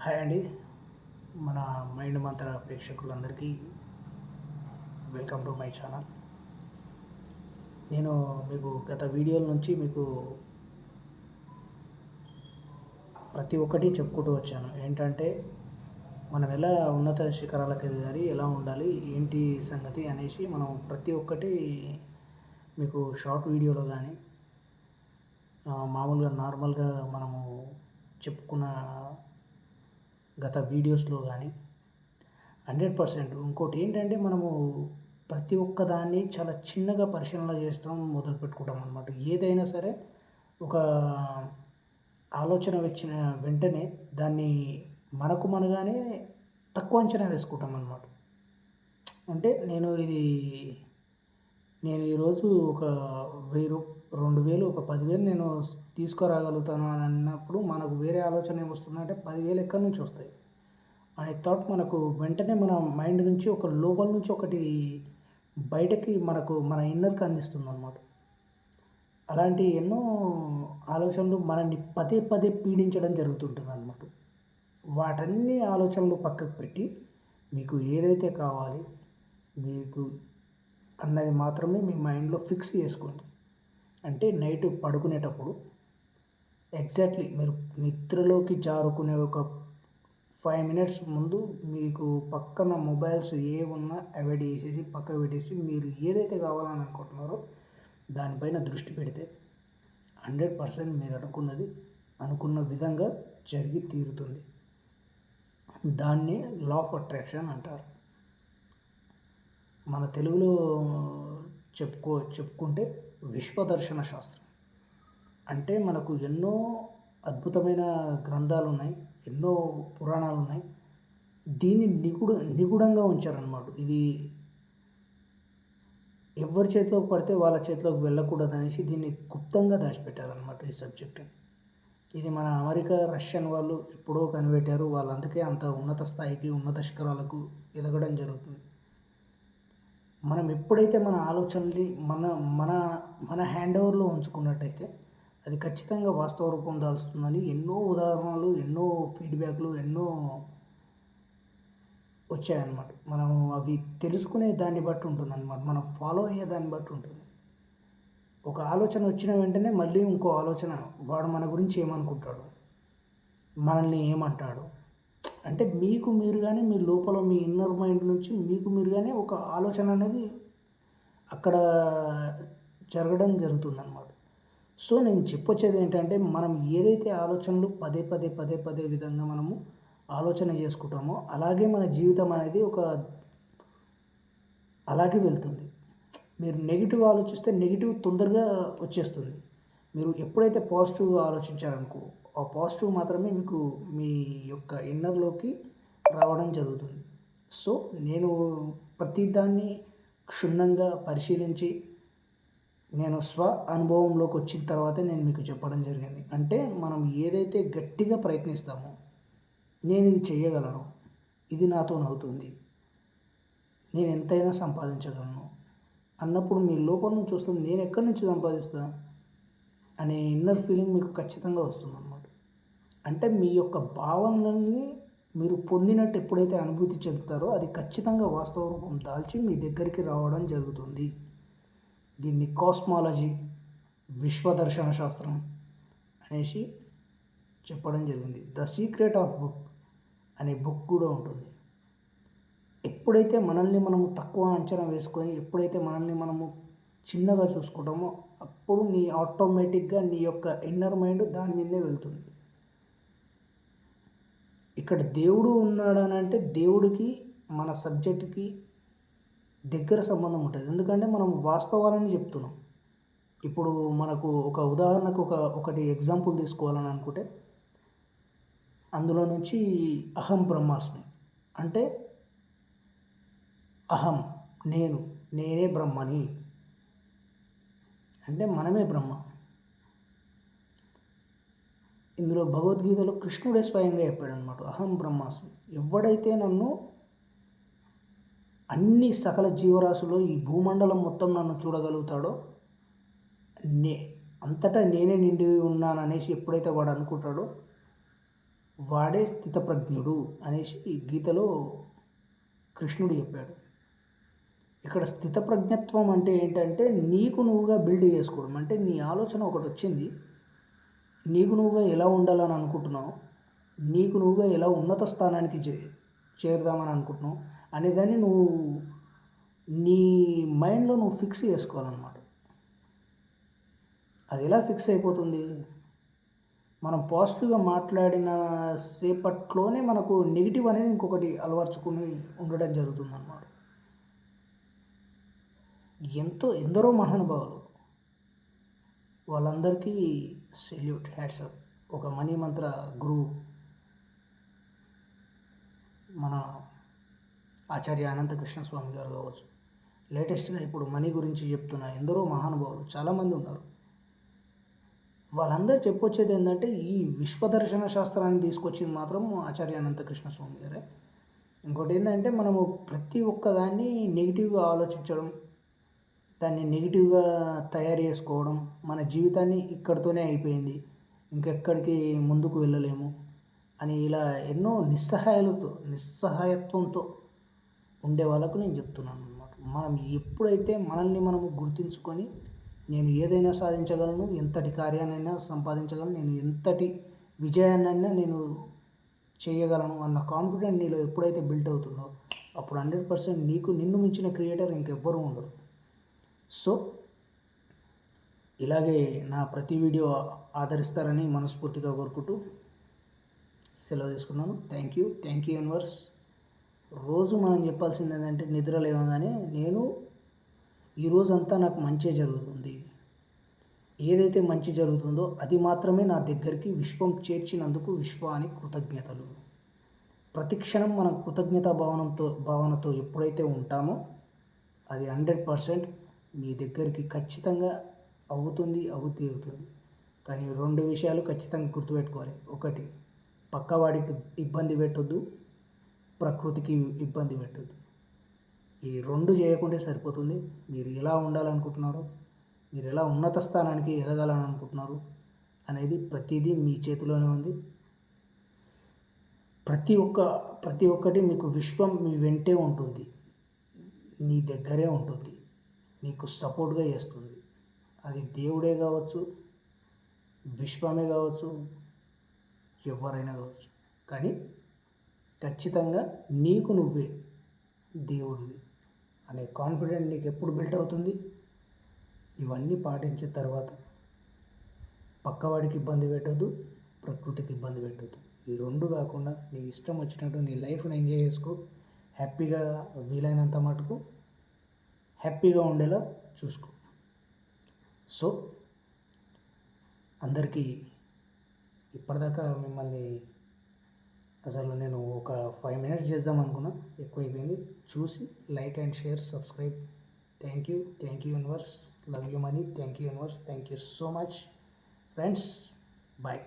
Hi అండి. మన mind మంత్ర ప్రేక్షకులందరికీ వెల్కమ్ టు మై ఛానల్. నేను మీకు గత వీడియోల నుంచి మీకు ప్రతి ఒక్కటి చెప్పుకుంటూ వచ్చాను. ఏంటంటే మనం ఎలా ఉన్నత శిఖరాలకు ఎదగాలి, ఎలా ఉండాలి, ఏంటి సంగతి అనేసి మనం ప్రతి ఒక్కటి మీకు షార్ట్ వీడియోలో కానీ మామూలుగా నార్మల్గా మనము చెప్పుకున్న గత వీడియోస్లో కానీ 100%. ఇంకోటి ఏంటంటే మనము ప్రతి ఒక్క దాన్ని చాలా చిన్నగా పరిశీలన చేస్తాం, మొదలు పెట్టుకుంటాం అనమాట. ఏదైనా సరే ఒక ఆలోచన వచ్చిన వెంటనే దాన్ని మనగానే తక్కువ అంచనా వేసుకుంటాం అనమాట. అంటే నేను ఈరోజు ఒక 1000 2000 ఒక 10,000 నేను తీసుకురాగలుగుతాను అని అన్నప్పుడు మనకు వేరే ఆలోచన ఏమొస్తుందంటే 10,000 ఎక్కడి నుంచి వస్తాయి అనే థాట్ మనకు వెంటనే మన మైండ్ నుంచి ఒక లోపల నుంచి ఒకటి బయటకి మన ఇన్నర్కి అందిస్తుంది అనమాట. అలాంటి ఎన్నో ఆలోచనలు మనల్ని పదే పదే పీడించడం జరుగుతుంటుంది అనమాట. వాటన్ని ఆలోచనలు పక్కకు పెట్టి మీకు ఏదైతే కావాలి మీకు అన్నది మాత్రమే మీ మైండ్లో ఫిక్స్ చేసుకోండి. అంటే నైట్ పడుకునేటప్పుడు ఎగ్జాక్ట్లీ మీరు నిద్రలోకి జారుకునే ఒక 5 మినిట్స్ ముందు మీకు పక్కన మొబైల్స్ ఏమున్నా అవాయిడ్ చేసేసి పక్కకు పెట్టేసి మీరు ఏదైతే కావాలని అనుకుంటున్నారో దానిపైన దృష్టి పెడితే 100% మీరు అనుకున్న విధంగా జరిగి తీరుతుంది. దాన్ని లా ఆఫ్ అట్రాక్షన్ అంటారు. మన తెలుగులో చెప్పుకుంటే విశ్వదర్శన శాస్త్రం. అంటే మనకు ఎన్నో అద్భుతమైన గ్రంథాలు ఉన్నాయి, ఎన్నో పురాణాలు ఉన్నాయి. దీన్ని నిగూఢంగా ఉంచారన్నమాట. ఇది ఎవరి చేతిలోకి పడితే వాళ్ళ చేతిలోకి వెళ్ళకూడదు అనేసి దీన్ని గుప్తంగా దాచిపెట్టారనమాట ఈ సబ్జెక్ట్ని. ఇది మన అమెరికా, రష్యన్ వాళ్ళు ఎప్పుడో కనిపెట్టారు. వాళ్ళు అందుకే అంత ఉన్నత స్థాయికి, ఉన్నత శిఖరాలకు ఎదగడం జరుగుతుంది. మనం ఎప్పుడైతే మన ఆలోచనల్ని మన మన మన హ్యాండ్ ఓవర్లో ఉంచుకున్నట్టయితే అది ఖచ్చితంగా వాస్తవ రూపం దాల్స్తుందని ఎన్నో ఉదాహరణలు, ఎన్నో ఫీడ్బ్యాక్లు, ఎన్నో వచ్చాయన్నమాట. మనము అవి తెలుసుకునే దాన్ని బట్టి ఉంటుందన్నమాట. మనం ఫాలో అయ్యే దాన్ని బట్టి ఉంటుంది. ఒక ఆలోచన వచ్చిన వెంటనే మళ్ళీ ఇంకో ఆలోచన, వాడు మన గురించి ఏమనుకుంటాడు, మనల్ని ఏమంటాడు, అంటే మీకు మీరుగానే మీ లోపల మీ ఇన్నర్ మైండ్ నుంచి మీకు మీరుగానే ఒక ఆలోచన అనేది అక్కడ జరగడం జరుగుతుందన్నమాట. సో నేను చెప్పొచ్చేది ఏంటంటే మనం ఏదైతే ఆలోచనలు పదే పదే పదే పదే విధంగా మనము ఆలోచన చేసుకుంటామో అలాగే మన జీవితం అనేది అలాగే వెళ్తుంది. మీరు నెగిటివ్ ఆలోచిస్తే నెగిటివ్ తొందరగా వచ్చేస్తుంది. మీరు ఎప్పుడైతే పాజిటివ్గా ఆలోచించారనుకో ఆ పాజిటివ్ మాత్రమే మీకు మీ యొక్క ఇన్నర్లోకి రావడం జరుగుతుంది. సో నేను ప్రతిదాన్ని క్షుణ్ణంగా పరిశీలించి నేను అనుభవంలోకి వచ్చిన తర్వాతే నేను మీకు చెప్పడం జరిగింది. అంటే మనం ఏదైతే గట్టిగా ప్రయత్నిస్తామో నేను ఇది చేయగలను, ఇది నాతోనవుతుంది, నేను ఎంతైనా సంపాదించగలను అన్నప్పుడు మీ లోపల నుంచి వస్తుంది, నేను ఎక్కడి నుంచి సంపాదిస్తా అనే ఇన్నర్ ఫీలింగ్ మీకు ఖచ్చితంగా వస్తుందన్నమాట. అంటే మీ యొక్క భావనల్ని మీరు పొందినట్టు ఎప్పుడైతే అనుభూతి చెందుతారో అది ఖచ్చితంగా వాస్తవ రూపం దాల్చి మీ దగ్గరికి రావడం జరుగుతుంది. దీన్ని కాస్మాలజీ, విశ్వదర్శన శాస్త్రం అనేసి చెప్పడం జరిగింది. ద సీక్రెట్ ఆఫ్ బుక్ అనే బుక్ కూడా ఉంటుంది. ఎప్పుడైతే మనల్ని మనము తక్కువ అంచనా వేసుకొని ఎప్పుడైతే మనల్ని మనము చిన్నగా చూసుకుంటామో అప్పుడు నీ ఆటోమేటిక్గా నీ యొక్క ఇన్నర్ మైండ్ దాని మీదే వెళ్తుంది. ఇక్కడ దేవుడు ఉన్నాడని అంటే దేవుడికి మన సబ్జెక్టుకి దగ్గర సంబంధం ఉంటుంది. ఎందుకంటే మనం వాస్తవాలని చెప్తున్నాం. ఇప్పుడు మనకు ఒక ఉదాహరణకు ఒకటి ఎగ్జాంపుల్ తీసుకోవాలని అనుకుంటే అందులో నుంచి అహం బ్రహ్మాస్మి అంటే అహం నేనే బ్రహ్మని, అంటే మనమే బ్రహ్మ. ఇందులో భగవద్గీతలో కృష్ణుడే స్వయంగా చెప్పాడు అనమాట, అహం బ్రహ్మాస్మి. ఎవడైతే నన్ను అన్ని సకల జీవరాశులు ఈ భూమండలం మొత్తం నన్ను చూడగలుగుతాడో అంతటా నేనే నిండి ఉన్నాను అనేసి ఎప్పుడైతే వాడు అనుకుంటాడో వాడే స్థితప్రజ్ఞుడు అనేసి గీతలో కృష్ణుడు చెప్పాడు. ఇక్కడ స్థితప్రజ్ఞత్వం అంటే ఏంటంటే నీకు నువ్వుగా బిల్డ్ చేసుకోవడం. అంటే నీ ఆలోచన ఒకటి వచ్చింది, నీకు నువ్వుగా ఎలా ఉండాలని అనుకుంటున్నావు, నీకు నువ్వుగా ఎలా ఉన్నత స్థానానికి చేరుదామని అనుకుంటున్నావు అనేదాన్ని నువ్వు నీ మైండ్లో నువ్వు ఫిక్స్ చేసుకోవాలన్నమాట. అది ఎలా ఫిక్స్ అయిపోతుంది? మనం పాజిటివ్గా మాట్లాడిన సేపట్లోనే మనకు నెగిటివ్ అనేది ఇంకొకటి అలవర్చుకుని ఉండడం జరుగుతుందన్నమాట. ఎందరో మహానుభావులు, వాళ్ళందరికీ సెల్యూట్, హ్యాట్సప్. ఒక మనీ మంత్ర గురువు మన ఆచార్య అనంతకృష్ణ స్వామి గారు కావచ్చు, లేటెస్ట్గా ఇప్పుడు మనీ గురించి చెప్తున్న ఎందరో మహానుభావులు చాలామంది ఉన్నారు. వాళ్ళందరూ చెప్పొచ్చేది ఏంటంటే ఈ విశ్వదర్శన శాస్త్రాన్ని తీసుకొచ్చింది మాత్రం ఆచార్య అనంతకృష్ణ స్వామి గారే. ఇంకోటి ఏంటంటే మనము ప్రతి ఒక్కదాన్ని నెగిటివ్గా ఆలోచించడం, దాన్ని నెగిటివ్గా తయారు చేసుకోవడం, మన జీవితాన్ని ఇక్కడితోనే అయిపోయింది, ఇంకెక్కడికి ముందుకు వెళ్ళలేము అని ఇలా ఎన్నో నిస్సహాయత్వంతో ఉండే వాళ్ళకు నేను చెప్తున్నాను అన్నమాట. మనం ఎప్పుడైతే మనల్ని మనము గుర్తించుకొని నేను ఏదైనా సాధించగలను, ఎంతటి కార్యాన్నైనా సంపాదించగలను, నేను ఎంతటి విజయాన్నైనా నేను చేయగలను అన్న కాన్ఫిడెంట్ నీలో ఎప్పుడైతే బిల్డ్ అవుతుందో అప్పుడు 100% నిన్ను మించిన క్రియేటర్ ఇంకెవ్వరూ ఉండరు. సో ఇలాగే నా ప్రతి వీడియో ఆదరిస్తారని మనస్ఫూర్తిగా కోరుకుంటూ సెలవు తీసుకున్నాను. Thank you universe. రోజు మనం చెప్పాల్సింది ఏంటంటే నిద్ర లేవగానే నేను ఈరోజంతా నాకు మంచి జరుగుతుంది, ఏదైతే మంచి జరుగుతుందో అది మాత్రమే నా దగ్గరికి విశ్వం చేర్చినందుకు విశ్వానికి కృతజ్ఞతలు. ప్రతి క్షణం మనం కృతజ్ఞతా భావనతో ఎప్పుడైతే ఉంటామో అది 100% మీ దగ్గరికి ఖచ్చితంగా తీరుతుంది. కానీ 2 విషయాలు ఖచ్చితంగా గుర్తుపెట్టుకోవాలి. ఒకటి, పక్కవాడికి ఇబ్బంది పెట్టొద్దు, ప్రకృతికి ఇబ్బంది పెట్టొద్దు. ఈ 2 చేయకుంటే సరిపోతుంది. మీరు ఎలా ఉండాలనుకుంటున్నారు, మీరు ఎలా ఉన్నత స్థానానికి ఎదగాలని అనుకుంటున్నారు అనేది ప్రతిదీ మీ చేతిలోనే ఉంది. ప్రతి ఒక్కటి మీకు విశ్వం మీ వెంటే ఉంటుంది, నీ దగ్గరే ఉంటుంది, నీకు సపోర్ట్గా చేస్తుంది. అది దేవుడే కావచ్చు, విశ్వమే కావచ్చు, ఎవరైనా కావచ్చు. కానీ ఖచ్చితంగా నీకు నువ్వే దేవుడివి అనే కాన్ఫిడెంట్ నీకు ఎప్పుడు బిల్డ్ అవుతుంది? ఇవన్నీ పాటించిన తర్వాత పక్కవాడికి ఇబ్బంది పెట్టొద్దు, ప్రకృతికి ఇబ్బంది పెట్టొద్దు. ఈ 2 కాకుండా నీ ఇష్టం వచ్చినట్టు నీ లైఫ్ని ఎంజాయ్ చేసుకో. హ్యాపీగా, వీలైనంత మటుకు హ్యాపీగా ఉండేలా చూసుకో. సో అందరికీ ఇప్పటిదాకా మిమ్మల్ని అసలు నేను ఒక 5 minutes చేద్దాం అనుకున్నా, ఎక్కువైపోయింది. చూసి like and share, subscribe. Thank you universe. Love you money. Thank you universe. Thank you so much friends. Bye.